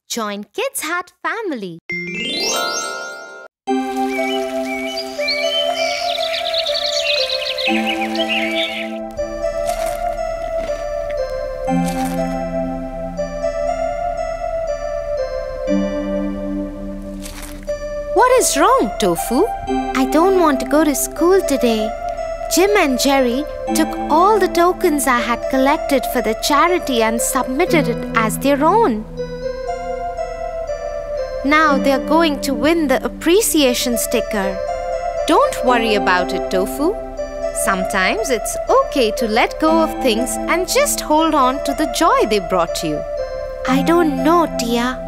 Join Kids Hat family. What is wrong, Tofu? I don't want to go to school today. Jim and Jerry took all the tokens I had collected for the charity and submitted it as their own. Now they are going to win the appreciation sticker. Don't worry about it, Tofu. Sometimes it's okay to let go of things and just hold on to the joy they brought you. I don't know, Tia.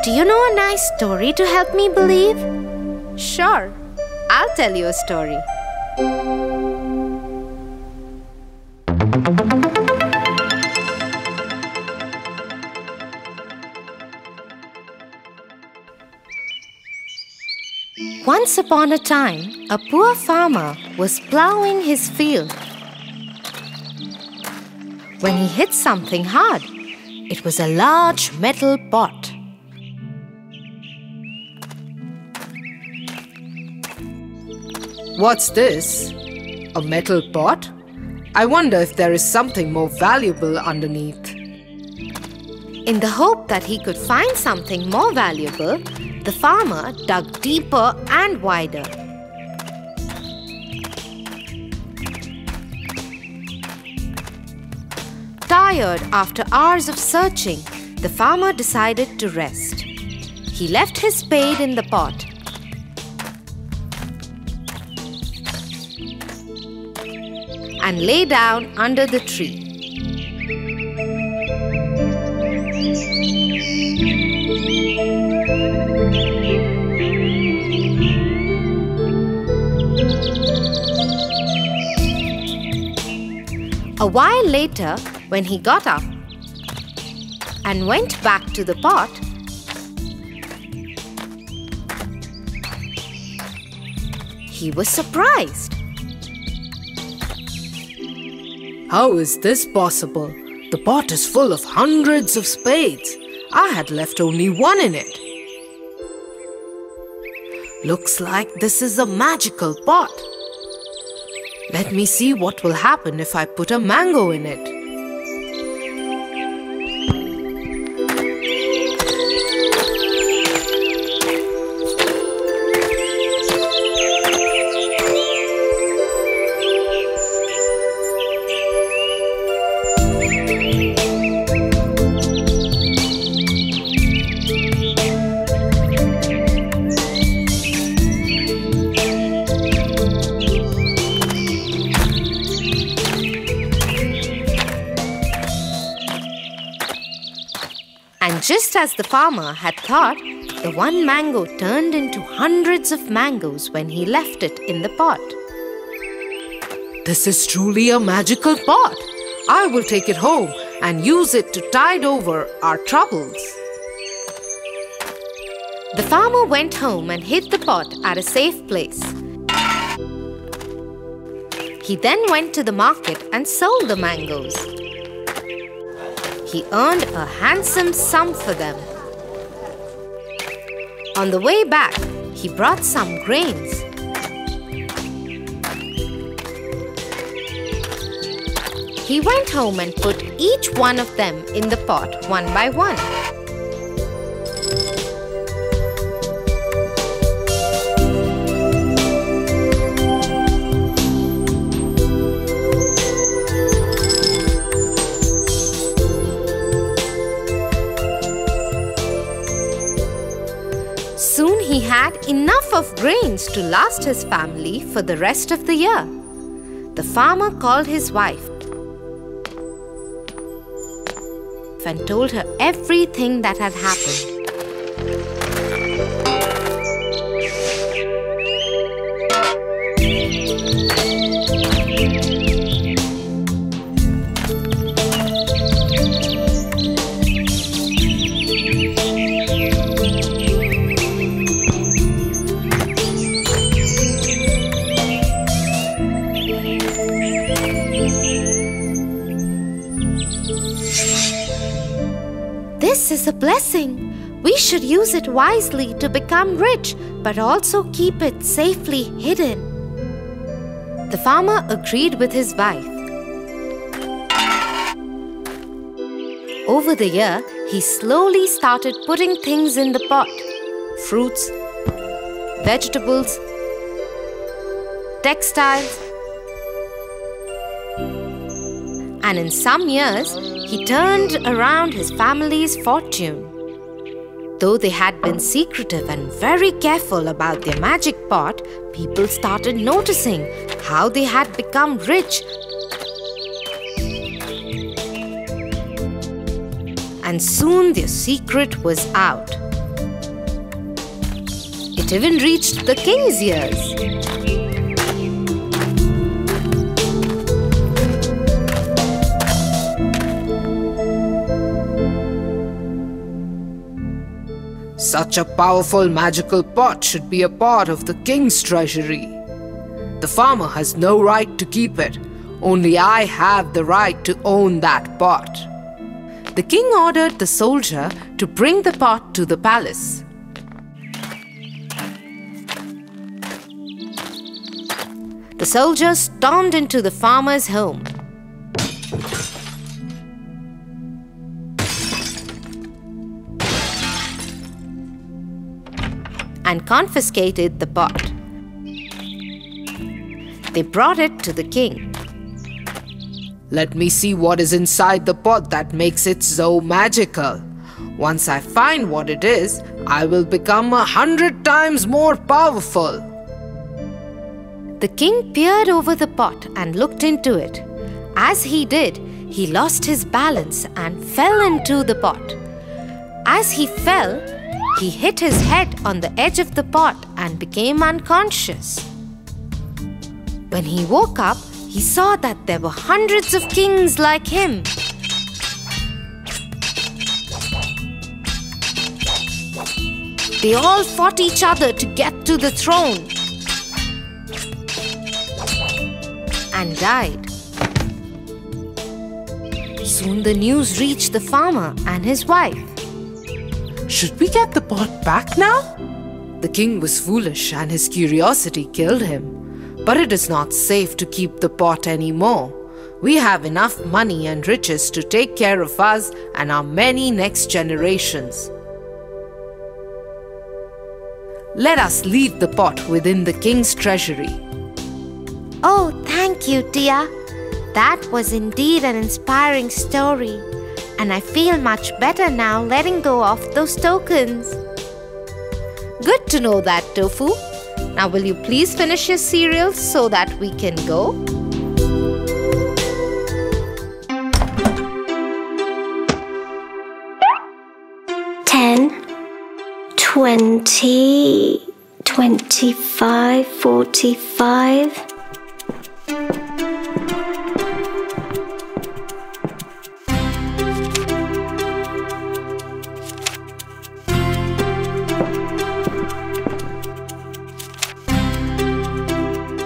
Do you know a nice story to help me believe? Sure, I'll tell you a story. Once upon a time, a poor farmer was plowing his field. When he hit something hard, it was a large metal pot. What's this? A metal pot? I wonder if there is something more valuable underneath. In the hope that he could find something more valuable, the farmer dug deeper and wider. Tired after hours of searching, the farmer decided to rest. He left his spade in the pot. And lay down under the tree. A while later, when he got up and went back to the pot, he was surprised. How is this possible? The pot is full of hundreds of spades. I had left only one in it. Looks like this is a magical pot. Let me see what will happen if I put a mango in it. And just as the farmer had thought, the one mango turned into hundreds of mangoes when he left it in the pot. This is truly a magical pot. I will take it home and use it to tide over our troubles. The farmer went home and hid the pot at a safe place. He then went to the market and sold the mangoes. He earned a handsome sum for them. On the way back, he brought some grains. He went home and put each one of them in the pot one by one. Soon he had enough of grains to last his family for the rest of the year. The farmer called his wife and told her everything that had happened. This is a blessing. We should use it wisely to become rich, but also keep it safely hidden. The farmer agreed with his wife. Over the year, he slowly started putting things in the pot. Fruits, vegetables, textiles. And in some years, he turned around his family's fortune. Though they had been secretive and very careful about their magic pot, people started noticing how they had become rich. And soon their secret was out. It even reached the king's ears. Such a powerful magical pot should be a part of the king's treasury. The farmer has no right to keep it. Only I have the right to own that pot. The king ordered the soldier to bring the pot to the palace. The soldier stormed into the farmer's home. And confiscated the pot. They brought it to the king. Let me see what is inside the pot that makes it so magical. Once I find what it is, I will become 100 times more powerful. The king peered over the pot and looked into it. As he did, he lost his balance and fell into the pot. As he fell, he hit his head on the edge of the pot and became unconscious. When he woke up, he saw that there were hundreds of kings like him. They all fought each other to get to the throne and died. Soon the news reached the farmer and his wife. Should we get the pot back now? The king was foolish and his curiosity killed him. But it is not safe to keep the pot anymore. We have enough money and riches to take care of us and our many next generations. Let us leave the pot within the king's treasury. Oh, thank you, Tia. That was indeed an inspiring story. And I feel much better now letting go of those tokens. Good to know that, Tofu. Now will you please finish your cereal so that we can go? $10, $20, $25, $45.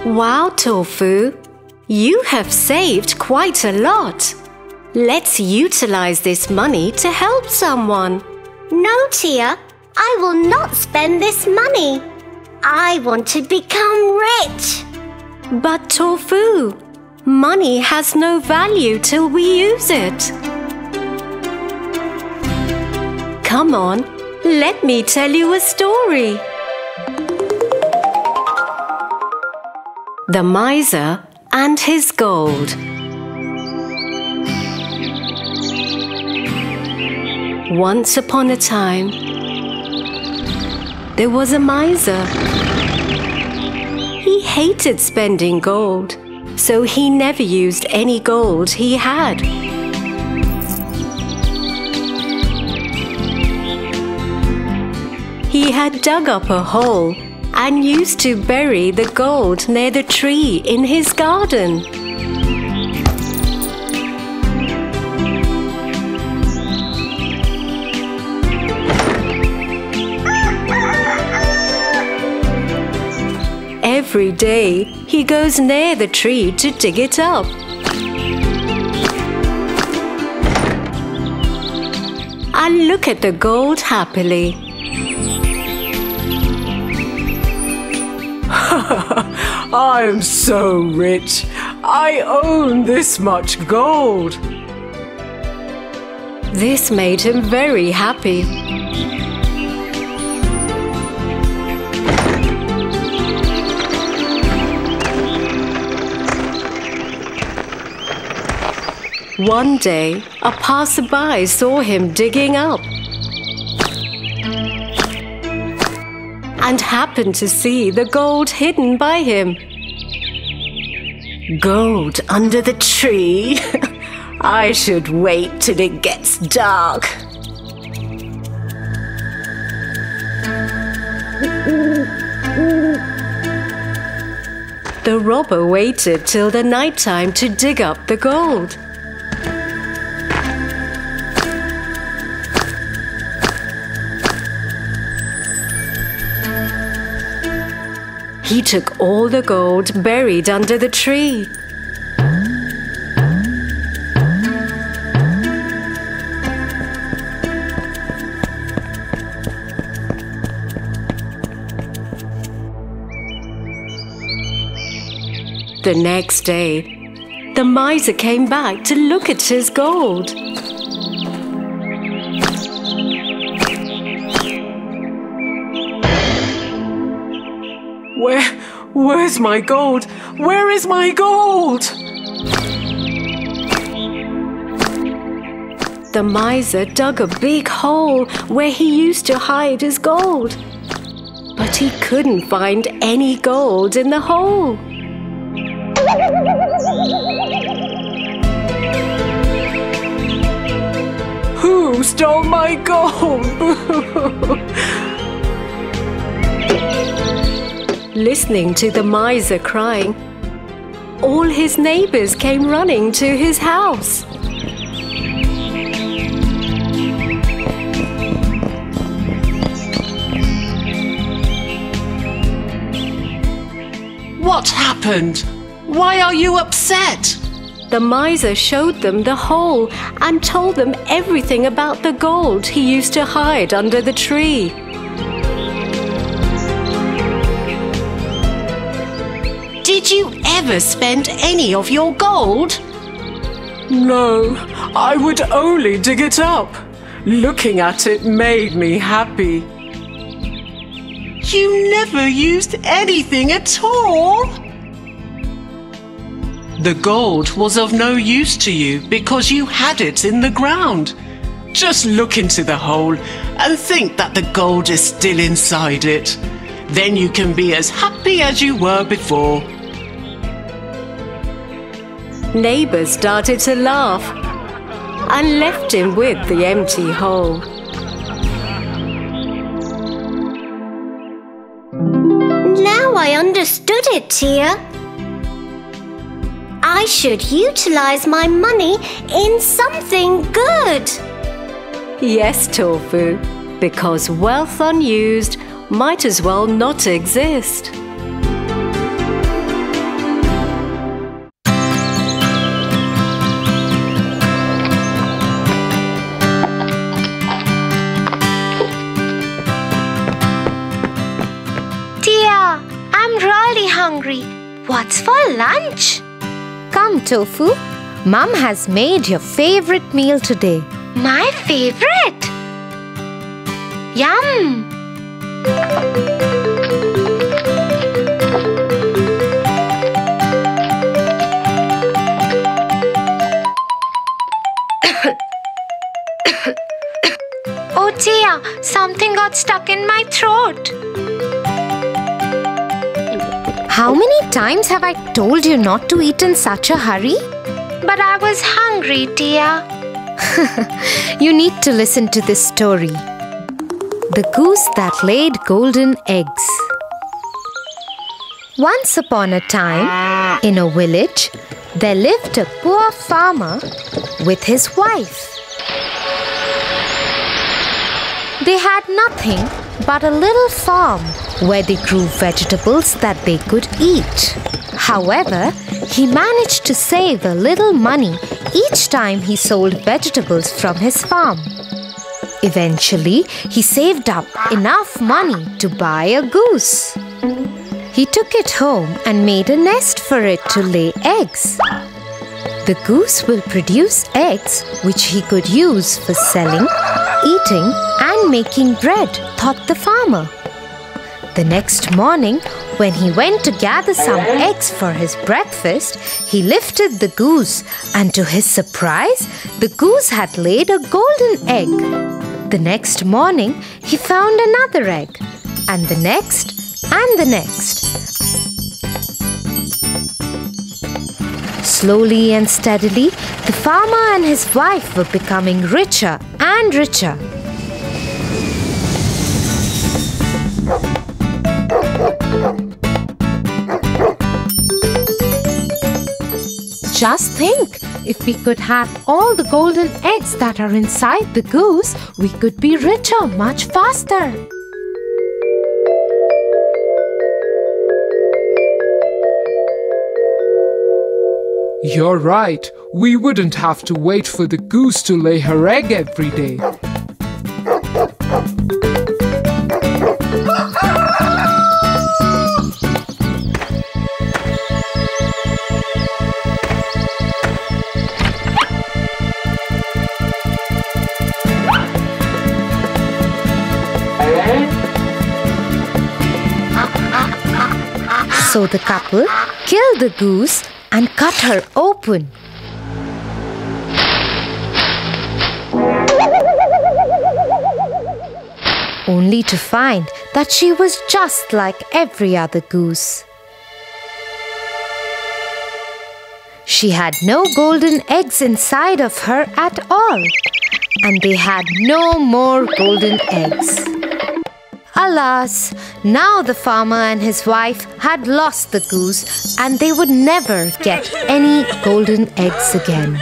Wow, Tofu! You have saved quite a lot. Let's utilize this money to help someone. No, Tia, I will not spend this money. I want to become rich. But Tofu, money has no value till we use it. Come on, let me tell you a story. The Miser and His Gold. Once upon a time, there was a miser. He hated spending gold, so he never used any gold he had. He had dug up a hole and used to bury the gold near the tree in his garden. Every day, he goes near the tree to dig it up. and look at the gold happily. I am so rich. I own this much gold. This made him very happy. One day, a passerby saw him digging up and happened to see the gold hidden by him. Gold under the tree? I should wait till it gets dark. The robber waited till the night time to dig up the gold. He took all the gold buried under the tree. The next day, the miser came back to look at his gold. Where's my gold? Where is my gold? The miser dug a big hole where he used to hide his gold. But he couldn't find any gold in the hole. Who stole my gold? Listening to the miser crying, all his neighbors came running to his house. What happened? Why are you upset? The miser showed them the hole and told them everything about the gold he used to hide under the tree. Did you ever spend any of your gold? No, I would only dig it up. Looking at it made me happy. You never used anything at all? The gold was of no use to you because you had it in the ground. Just look into the hole and think that the gold is still inside it. Then you can be as happy as you were before. Neighbors started to laugh and left him with the empty hole. Now I understood it, Tia. I should utilize my money in something good. Yes, Tofu, because wealth unused might as well not exist. Tia, I'm really hungry. What's for lunch? Come, Tofu. Mom has made your favorite meal today. My favorite? Yum! Oh Tia, something got stuck in my throat. How many times have I told you not to eat in such a hurry? But I was hungry, Tia. You need to listen to this story. The Goose That Laid Golden Eggs. Once upon a time, in a village, there lived a poor farmer with his wife. They had nothing but a little farm where they grew vegetables that they could eat. However, he managed to save a little money each time he sold vegetables from his farm. Eventually, he saved up enough money to buy a goose. He took it home and made a nest for it to lay eggs. The goose will produce eggs which he could use for selling, eating, and making bread, thought the farmer. The next morning, when he went to gather some eggs for his breakfast, he lifted the goose, and to his surprise, the goose had laid a golden egg. The next morning, he found another egg, and the next, and the next. Slowly and steadily, the farmer and his wife were becoming richer and richer. Just think, if we could have all the golden eggs that are inside the goose, we could be richer much faster. You're right. We wouldn't have to wait for the goose to lay her egg every day. So the couple killed the goose and cut her open. Only to find that she was just like every other goose. She had no golden eggs inside of her at all, and they had no more golden eggs. Alas, now the farmer and his wife had lost the goose, and they would never get any golden eggs again.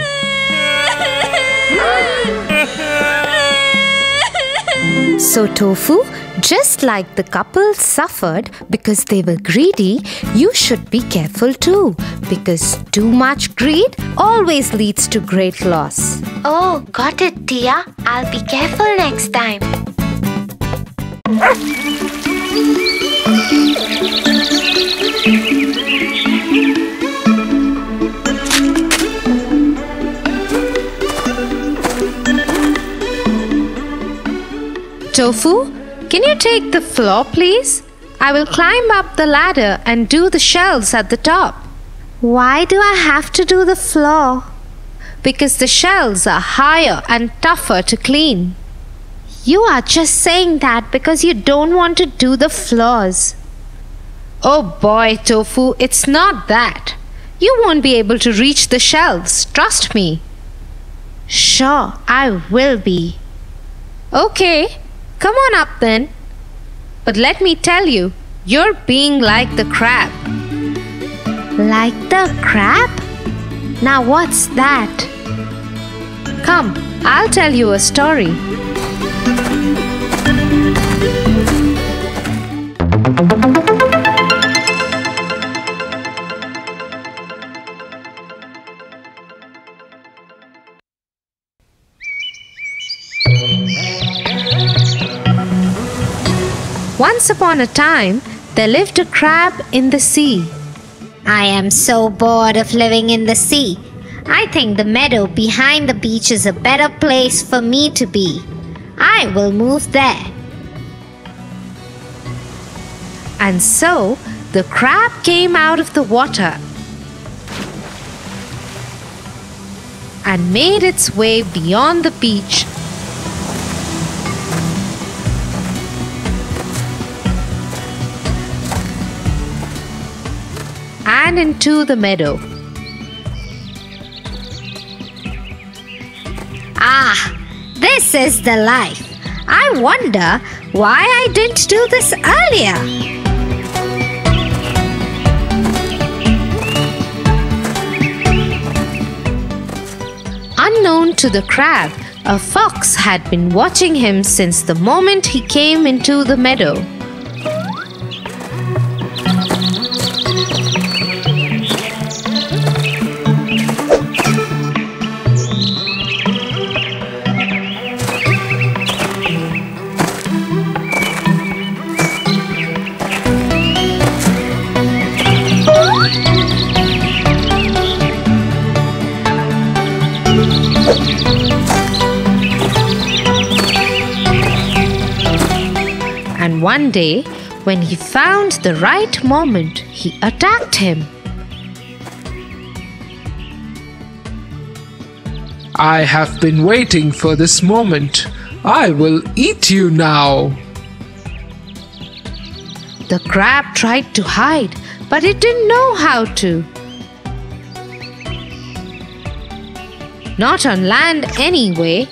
So Tofu, just like the couple suffered because they were greedy, you should be careful too, because too much greed always leads to great loss. Oh, got it, Tia. I'll be careful next time. Tofu, can you take the floor, please? I will climb up the ladder and do the shelves at the top. Why do I have to do the floor? Because the shelves are higher and tougher to clean. You are just saying that because you don't want to do the floors. Oh boy, Tofu, it's not that. You won't be able to reach the shelves, trust me. Sure, I will be. Okay, come on up then. But let me tell you, you're being like the crab. Like the crab? Now what's that? Come, I'll tell you a story. Once upon a time, there lived a crab in the sea. I am so bored of living in the sea. I think the meadow behind the beach is a better place for me to be. I will move there. And so, the crab came out of the water and made its way beyond the beach and into the meadow. Ah, this is the life. I wonder why I didn't do this earlier. Unknown to the crab, a fox had been watching him since the moment he came into the meadow. And one day, when he found the right moment, he attacked him. I have been waiting for this moment. I will eat you now. The crab tried to hide, but it didn't know how to. Not on land anyway.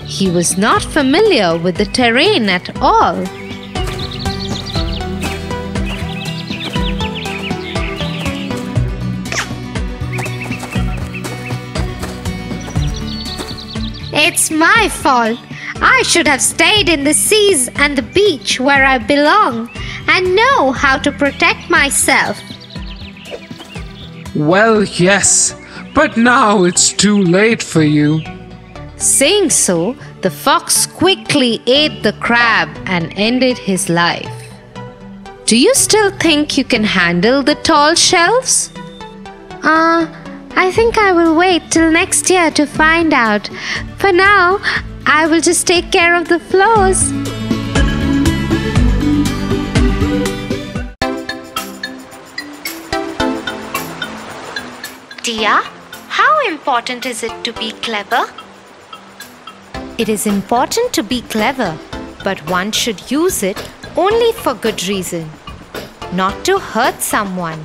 He was not familiar with the terrain at all. It's my fault. I should have stayed in the seas and the beach where I belong and know how to protect myself. Well, yes, but now it's too late for you. Saying so, the fox quickly ate the crab and ended his life. Do you still think you can handle the tall shelves? I think I will wait till next year to find out. For now, I will just take care of the floors. Tia, how important is it to be clever? It is important to be clever, but one should use it only for good reason, not to hurt someone.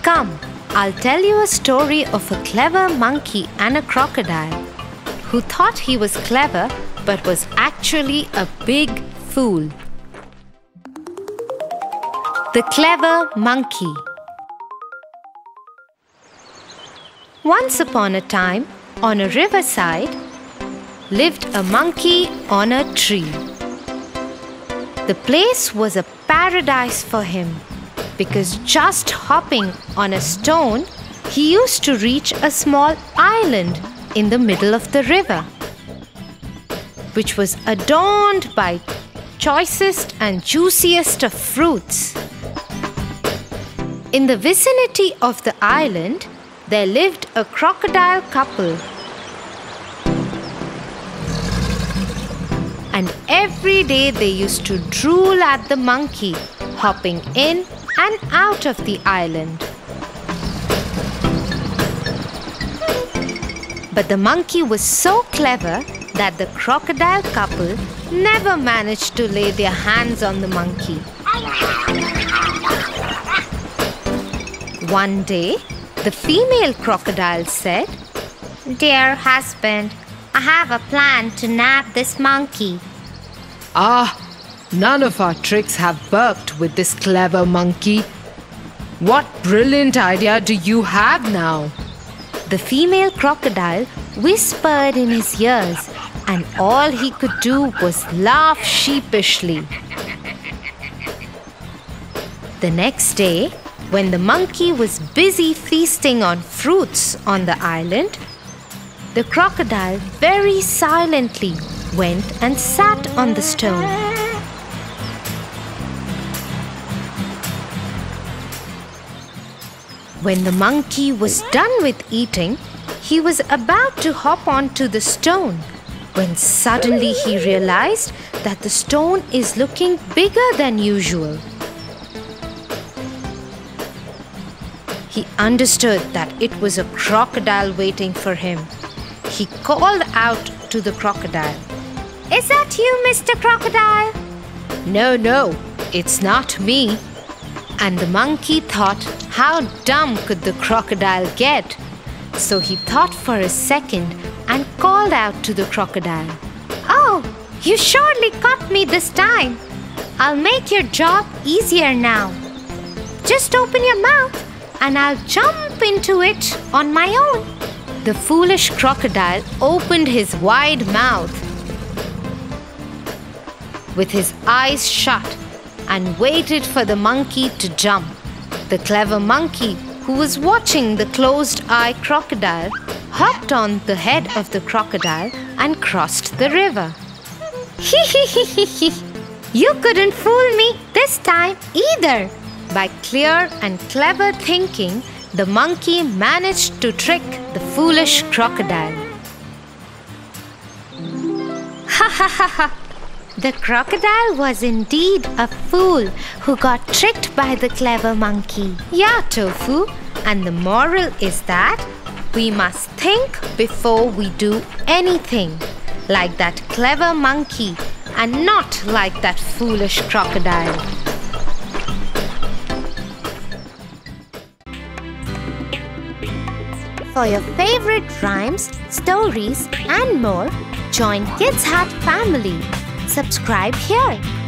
Come, I'll tell you a story of a clever monkey and a crocodile who thought he was clever but was actually a big fool. The Clever Monkey. Once upon a time, on a riverside, lived a monkey on a tree. The place was a paradise for him because just hopping on a stone, he used to reach a small island in the middle of the river, which was adorned by choicest and juiciest of fruits. In the vicinity of the island, there lived a crocodile couple. And every day they used to drool at the monkey, hopping in and out of the island. But the monkey was so clever that the crocodile couple never managed to lay their hands on the monkey. One day, the female crocodile said, Dear husband, I have a plan to nab this monkey. None of our tricks have worked with this clever monkey. What brilliant idea do you have now? The female crocodile whispered in his ears, and all he could do was laugh sheepishly. The next day, when the monkey was busy feasting on fruits on the island, the crocodile very silently went and sat on the stone. When the monkey was done with eating, he was about to hop onto the stone when suddenly he realized that the stone is looking bigger than usual. He understood that it was a crocodile waiting for him. He called out to the crocodile, Is that you, Mr. Crocodile? No, it's not me. And the monkey thought, how dumb could the crocodile get? So he thought for a second and called out to the crocodile, Oh, you surely caught me this time. I'll make your job easier now. Just open your mouth and I'll jump into it on my own. The foolish crocodile opened his wide mouth with his eyes shut and waited for the monkey to jump. The clever monkey, who was watching the closed-eye crocodile, hopped on the head of the crocodile and crossed the river. You couldn't fool me this time either. By clear and clever thinking, the monkey managed to trick the foolish crocodile. The crocodile was indeed a fool who got tricked by the clever monkey. Yeah, Tofu. And the moral is that we must think before we do anything, like that clever monkey and not like that foolish crocodile. For your favorite rhymes, stories and more, join Kids Hut family. Subscribe here.